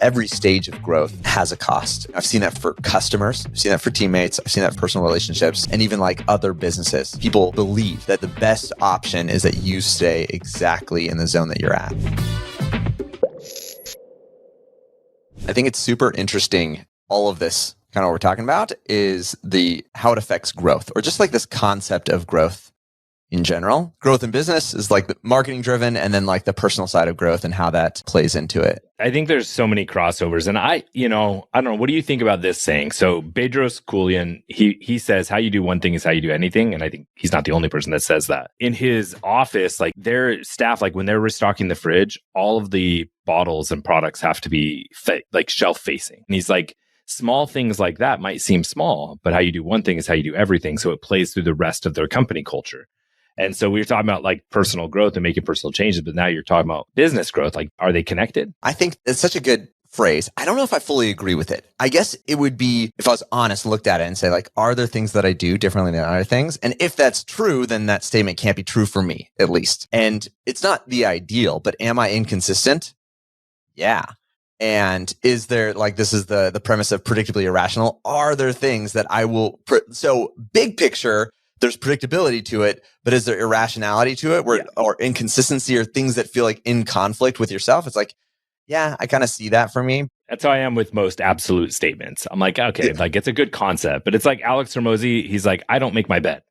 every stage of growth has a cost. I've seen that for customers. I've seen that for teammates. I've seen that for personal relationships and even like other businesses. People believe that the best option is that you stay exactly in the zone that you're at. I think it's super interesting. All of this kind of what we're talking about is how it affects growth, or just like this concept of growth in general. Growth in business is like the marketing driven, and then like the personal side of growth and how that plays into it. I think there's so many crossovers. And I don't know, what do you think about this saying? So Bedros Keuilian, he says how you do one thing is how you do anything. And I think he's not the only person that says that. In his office, like their staff, like when they're restocking the fridge, all of the bottles and products have to be like shelf facing. And he's like, small things like that might seem small, but how you do one thing is how you do everything. So it plays through the rest of their company culture. And so we were talking about like personal growth and making personal changes, but now you're talking about business growth. Like, are they connected? I think it's such a good phrase. I don't know if I fully agree with it. I guess it would be, if I was honest, looked at it and say like, are there things that I do differently than other things? And if that's true, then that statement can't be true for me, at least. And it's not the ideal, but am I inconsistent? Yeah. And is there, like, this is the premise of predictably irrational. Are there things that I will, so big picture, there's predictability to it, but is there irrationality to it or inconsistency or things that feel like in conflict with yourself? It's like, yeah, I kind of see that for me. That's how I am with most absolute statements. I'm like, okay, like it's a good concept, but it's like Alex Hormozy, he's like, I don't make my bed.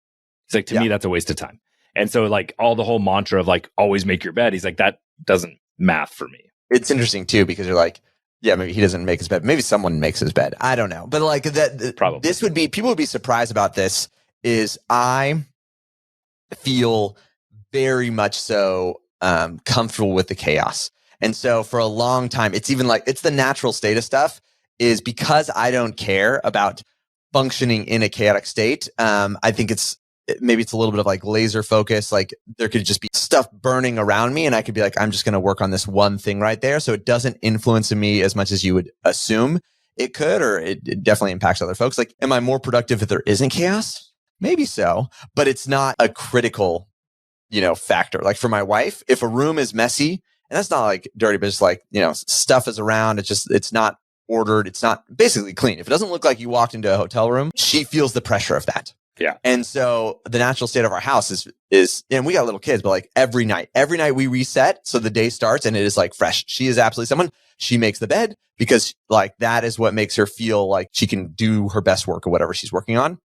He's like, to me, that's a waste of time. And so like the whole mantra of like, always make your bed. He's like, that doesn't math for me. It's interesting too, because you're like, yeah, maybe he doesn't make his bed. Maybe someone makes his bed. I don't know. But like that, probably this would be, people would be surprised about this. Is I feel very much so comfortable with the chaos. And so for a long time, it's even like, it's the natural state of stuff, is because I don't care about functioning in a chaotic state. I think maybe it's a little bit of like laser focus. Like there could just be stuff burning around me and I could be like, I'm just going to work on this one thing right there. So it doesn't influence me as much as you would assume it could, or it definitely impacts other folks. Like, am I more productive if there isn't chaos? Maybe so, but it's not a critical, factor. Like for my wife, if a room is messy, and that's not like dirty, but it's like, stuff is around. It's not ordered. It's not basically clean. If it doesn't look like you walked into a hotel room, she feels the pressure of that. Yeah. And so the natural state of our house is, and we got little kids, but like every night we reset. So the day starts and it is like fresh. She is absolutely someone. She makes the bed because like that is what makes her feel like she can do her best work or whatever she's working on.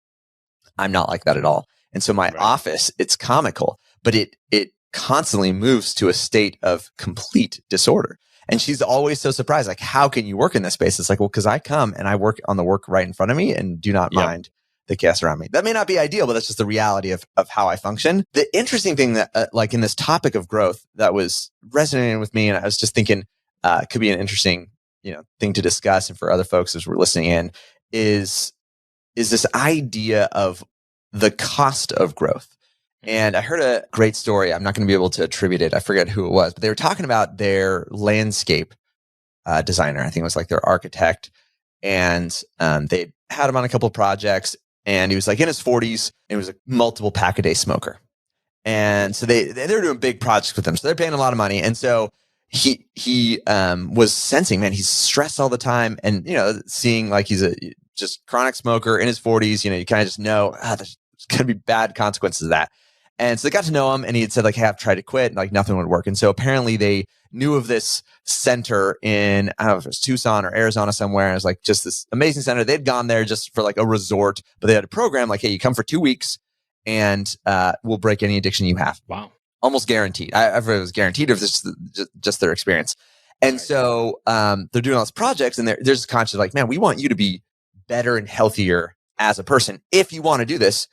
I'm not like that at all. And so my office, it's comical, but it constantly moves to a state of complete disorder. And she's always so surprised, like, how can you work in this space? It's like, well, because I come and I work on the work right in front of me and do not mind the chaos around me. That may not be ideal, but that's just the reality of how I function. The interesting thing that, like in this topic of growth that was resonating with me, and I was just thinking could be an interesting, thing to discuss and for other folks as we're listening in, is this idea of the cost of growth. And I heard a great story. I'm not going to be able to attribute it. I forget who it was, but they were talking about their landscape designer. I think it was like their architect. And they had him on a couple of projects. And he was like in his 40s. And he was a multiple pack a day smoker. And so they were doing big projects with him. So they're paying a lot of money. And so he was sensing, man, he's stressed all the time. And, seeing like he's a just chronic smoker in his 40s, you kind of just know, there's going to be bad consequences of that. And so they got to know him and he had said like, hey, I've tried to quit and like nothing would work. And so apparently they knew of this center in, I don't know if it was Tucson or Arizona somewhere. And it was like just this amazing center. They'd gone there just for like a resort, but they had a program like, hey, you come for 2 weeks and we'll break any addiction you have. Wow. Almost guaranteed. I it was guaranteed if it's just their experience. And so they're doing all these projects and they're just conscious like, man, we want you to be better and healthier as a person. If you want to do this,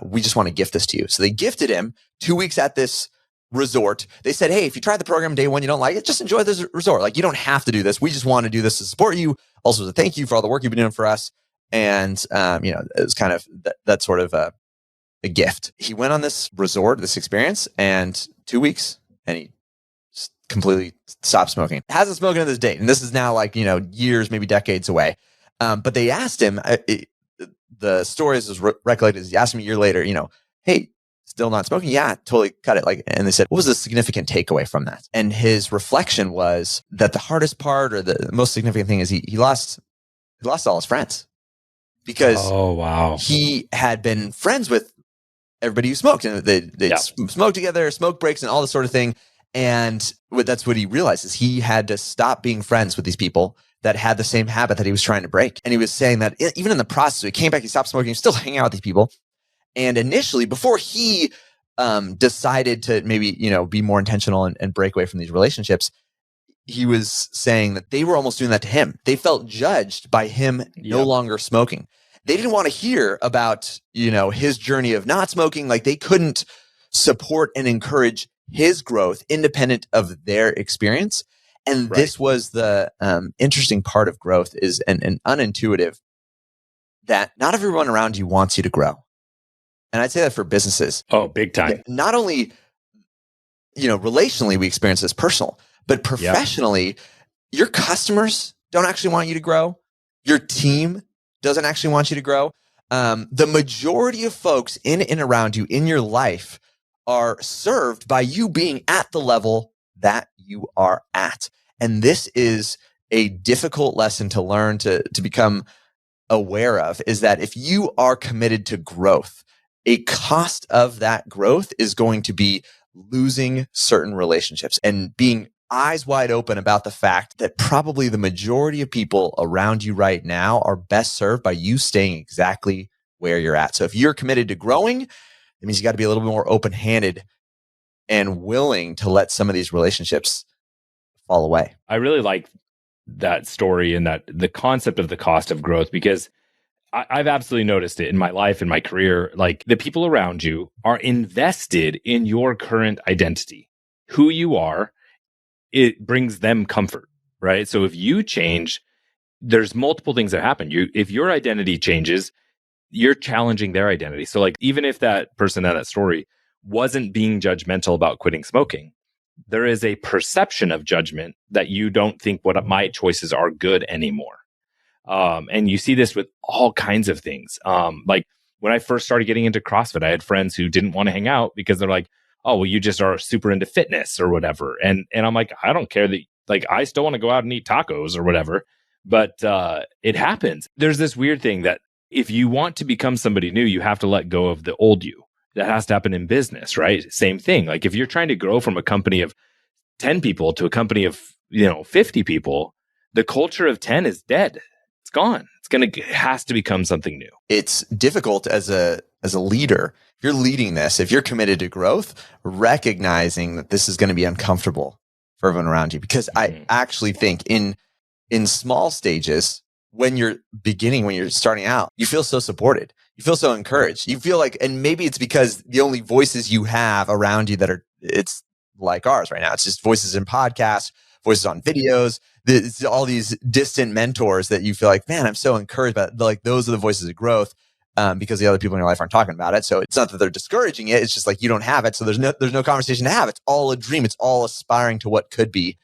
we just want to gift this to you. So they gifted him 2 weeks at this resort. They said, hey, if you try the program day one, you don't like it, just enjoy this resort. Like you don't have to do this. We just want to do this to support you. Also to thank you for all the work you've been doing for us. And, it was kind of that sort of a gift. He went on this resort, this experience, and 2 weeks and he completely stopped smoking. Hasn't smoked to this date. And this is now like, years, maybe decades away. But they asked him, the story is recollected. He asked him a year later, hey, still not smoking? Yeah, totally cut it. Like, and they said, what was the significant takeaway from that? And his reflection was that the hardest part or the most significant thing is he lost all his friends because he had been friends with everybody who smoked, and they smoked together, smoke breaks and all this sort of thing. And that's what he realized is he had to stop being friends with these people that had the same habit that he was trying to break. And he was saying that even in the process, he came back, he stopped smoking, he was still hanging out with these people. And initially, before he decided to maybe, be more intentional and break away from these relationships, he was saying that they were almost doing that to him. They felt judged by him no longer smoking. They didn't want to hear about, his journey of not smoking. Like, they couldn't support and encourage his growth independent of their experience. And this was the interesting part of growth is an unintuitive that not everyone around you wants you to grow. And I'd say that for businesses. Oh, big time. Not only, relationally, we experience this personal, but professionally, your customers don't actually want you to grow. Your team doesn't actually want you to grow. The majority of folks in and around you in your life are served by you being at the level that you are at. And this is a difficult lesson to learn, to become aware of, is that if you are committed to growth, a cost of that growth is going to be losing certain relationships and being eyes wide open about the fact that probably the majority of people around you right now are best served by you staying exactly where you're at. So if you're committed to growing, it means you got to be a little bit more open-handed and willing to let some of these relationships fall away. I really like that story and that the concept of the cost of growth, because I've absolutely noticed it in my life, in my career. Like, the people around you are invested in your current identity, who you are. It brings them comfort, right? So if you change, there's multiple things that happen. If your identity changes, you're challenging their identity. So, like, even if that person in that story wasn't being judgmental about quitting smoking, there is a perception of judgment that you don't think what my choices are good anymore. And you see this with all kinds of things. Like, when I first started getting into CrossFit, I had friends who didn't want to hang out because they're like, oh, well, you just are super into fitness or whatever. And I'm like, I don't care that, like, I still want to go out and eat tacos or whatever. But it happens. There's this weird thing that if you want to become somebody new, you have to let go of the old you. That has to happen in business, right? Same thing. Like, if you're trying to grow from a company of 10 people to a company of, 50 people, the culture of 10 is dead. It's gone. It has to become something new. It's difficult as a leader. If you're leading this, if you're committed to growth, recognizing that this is going to be uncomfortable for everyone around you. Because I actually think in small stages, when you're starting out, you feel so supported. You feel so encouraged. You feel like, and maybe it's because the only voices you have around you it's like ours right now. It's just voices in podcasts, voices on videos. It's all these distant mentors that you feel like, man, I'm so encouraged by. Like, those are the voices of growth, because the other people in your life aren't talking about it. So it's not that they're discouraging it. It's just like you don't have it. So there's no conversation to have. It's all a dream. It's all aspiring to what could be.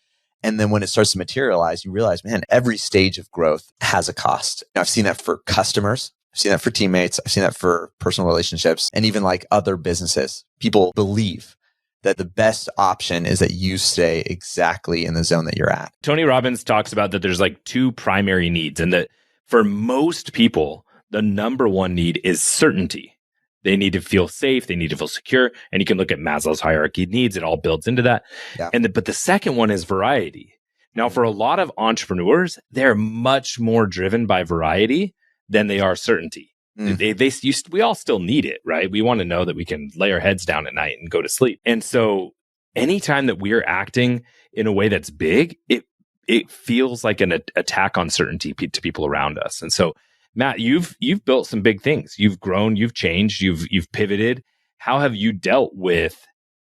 And then when it starts to materialize, you realize, man, every stage of growth has a cost. Now, I've seen that for customers. I've seen that for teammates. I've seen that for personal relationships, and even like other businesses. People believe that the best option is that you stay exactly in the zone that you're at. Tony Robbins talks about that there's like two primary needs, and that for most people, the number one need is certainty. They need to feel safe. They need to feel secure. And you can look at Maslow's hierarchy of needs. It all builds into that. Yeah. But the second one is variety. Now, for a lot of entrepreneurs, they're much more driven by variety than they are certainty. We all still need it, right? We want to know that we can lay our heads down at night and go to sleep. And so anytime that we're acting in a way that's big, it feels like an attack on certainty to people around us. And so, Matt, you've built some big things. You've grown, you've changed, you've pivoted. How have you dealt with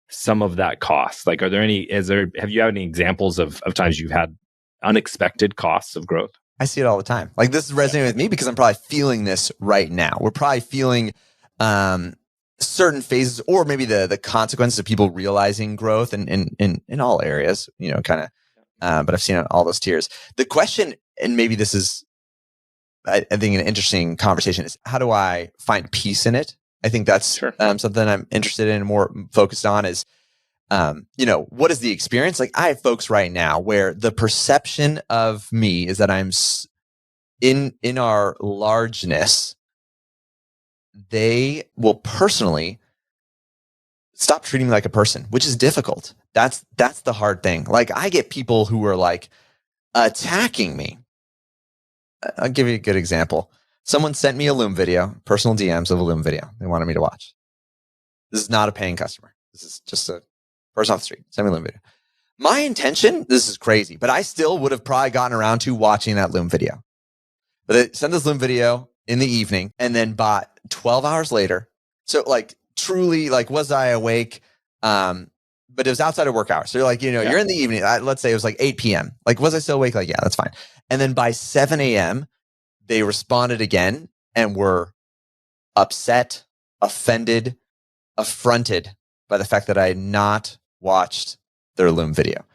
some of that cost? Like, have you had any examples of times you've had unexpected costs of growth? I see it all the time. Like, this is resonating with me because I'm probably feeling this right now. We're probably feeling certain phases, or maybe the consequences of people realizing growth in all areas, kind of. But I've seen it all those tiers. The question, and maybe this is, I think, an interesting conversation, is how do I find peace in it I think that's Sure. something I'm interested in and more focused on is, what is the experience? Like I have folks right now where the perception of me is that I'm in our largeness, they will personally stop treating me like a person, which is difficult. That's the hard thing. Like I get people who are like attacking me. I'll give you a good example. Someone sent me a Loom video, personal DMs of a Loom video they wanted me to watch. This is not a paying customer. This is just a person off the street. Send me a Loom video. My intention, this is crazy, but I still would have probably gotten around to watching that Loom video. But they sent this Loom video in the evening and then bought 12 hours later. So like truly, like was I awake? But it was outside of work hours. So you're like, you're in the evening. Let's say it was like 8 p.m. Like, was I still awake? Like, yeah, that's fine. And then by 7 a.m., they responded again and were upset, offended, affronted by the fact that I had not watched their Loom video.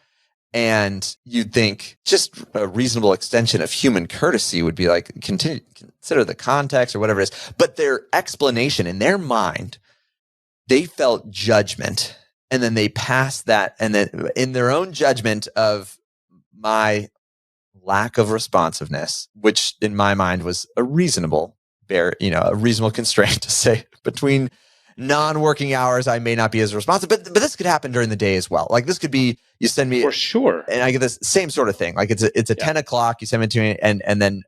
And you'd think just a reasonable extension of human courtesy would be like, consider the context or whatever it is. But their explanation in their mind, they felt judgment. And then they passed that. And then in their own judgment of my lack of responsiveness, which in my mind was a reasonable constraint to say between non-working hours, I may not be as responsive, but this could happen during the day as well. Like this could be, you send me for sure, and I get this same sort of thing. Like it's a 10 o'clock, you send it to me, and then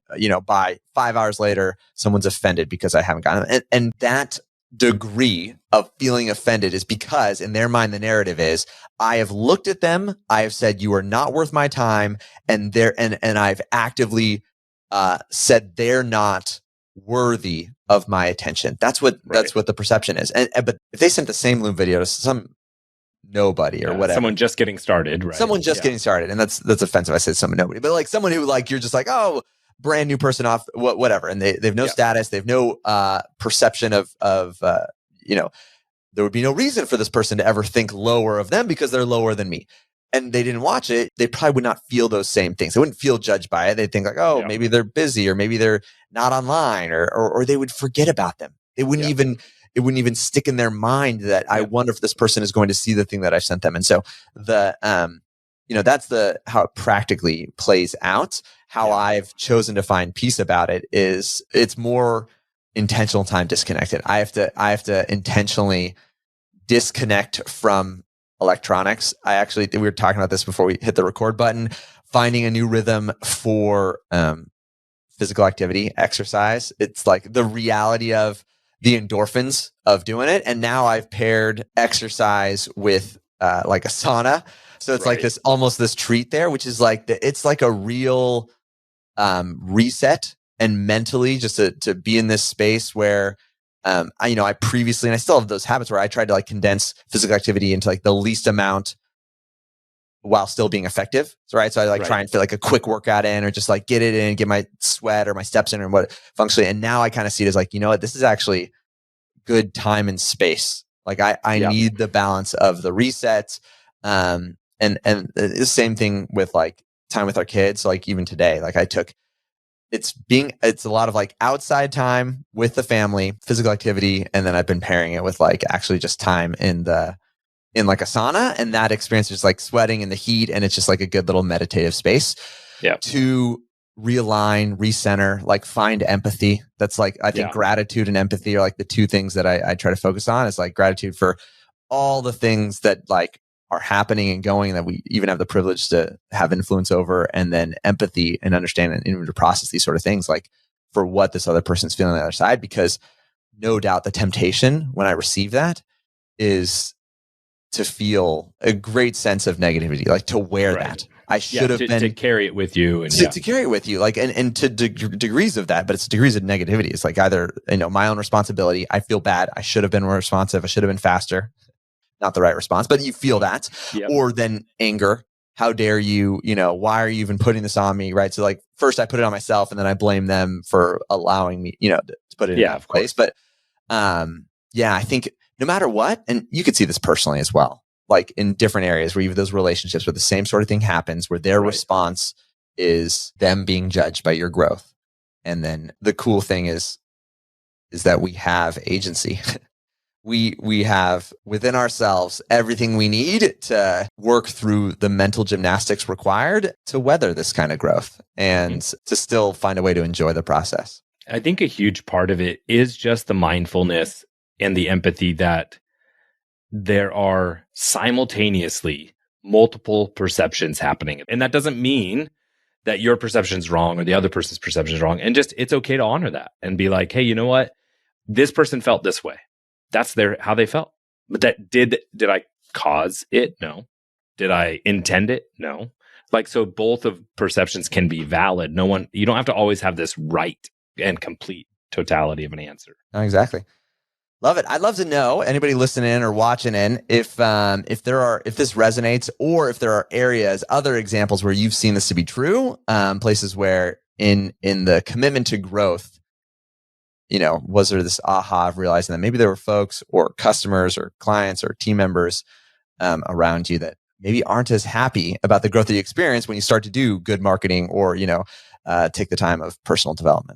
by 5 hours later, someone's offended because I haven't gotten it. And that degree of feeling offended is because in their mind the narrative is I have looked at them, I have said you are not worth my time, and I've actively said they're not worthy of my attention. That's what the perception is. But if they sent the same Loom video to some nobody or whatever, someone just getting started, right? Someone just getting started, and that's offensive. I said someone nobody, but like someone who like you're just like, oh, brand new person off whatever, and they've no status, they've no perception of there would be no reason for this person to ever think lower of them because they're lower than me. And they didn't watch it, they probably would not feel those same things. They wouldn't feel judged by it. They'd think like, oh, maybe they're busy, or maybe they're not online, or they would forget about them. They wouldn't it wouldn't even stick in their mind that I wonder if this person is going to see the thing that I sent them. And so that's how it practically plays out. How I've chosen to find peace about it is it's more intentional time disconnected. I have to intentionally disconnect from electronics. We were talking about this before we hit the record button, finding a new rhythm for physical activity, exercise. It's like the reality of the endorphins of doing it. And now I've paired exercise with like a sauna. So it's like this treat there, which is like it's like a real reset, and mentally just to be in this space where I previously, and I still have those habits where I tried to like condense physical activity into like the least amount while still being effective. So I try and fit like a quick workout in, or just like get it in, get my sweat or my steps in, or what functionally. And now I kind of see it as like, this is actually good time and space. Like I need the balance of the resets. And the same thing with like time with our kids. So like even today, like it's a lot of like outside time with the family, physical activity. And then I've been pairing it with like actually just time in like a sauna, and that experience is like sweating in the heat. And it's just like a good little meditative space to realign, recenter, like find empathy. That's like, I think gratitude and empathy are like the two things that I try to focus on. Is like gratitude for all the things that like are happening and going that we even have the privilege to have influence over, and then empathy and understanding and to process these sort of things, like for what this other person's feeling on the other side. Because no doubt the temptation when I receive that is to feel a great sense of negativity, like to wear that. I should have been to carry it with you, and to carry it with you, like and to degrees of that, but it's degrees of negativity. It's like either my own responsibility. I feel bad. I should have been more responsive. I should have been faster. Not the right response, but you feel that. Or then anger. How dare you? Why are you even putting this on me? Right. So like first I put it on myself, and then I blame them for allowing me, to put it in that place. But I think no matter what, and you could see this personally as well, like in different areas where you have those relationships where the same sort of thing happens, where their response is them being judged by your growth. And then the cool thing is is that we have agency. We have within ourselves everything we need to work through the mental gymnastics required to weather this kind of growth and to still find a way to enjoy the process. I think a huge part of it is just the mindfulness and the empathy that there are simultaneously multiple perceptions happening. And that doesn't mean that your perception is wrong or the other person's perception is wrong. And just, it's okay to honor that and be like, hey, you know what? This person felt this way. That's how they felt. But that did I cause it? No. Did I intend it? No. Like, so both of perceptions can be valid. You don't have to always have this right and complete totality of an answer. Oh, exactly. Love it. I'd love to know, anybody listening in or watching in, if this resonates, or if there are areas, other examples where you've seen this to be true, places where in the commitment to growth, was there this aha of realizing that maybe there were folks or customers or clients or team members around you that maybe aren't as happy about the growth that you experience when you start to do good marketing or, take the time of personal development.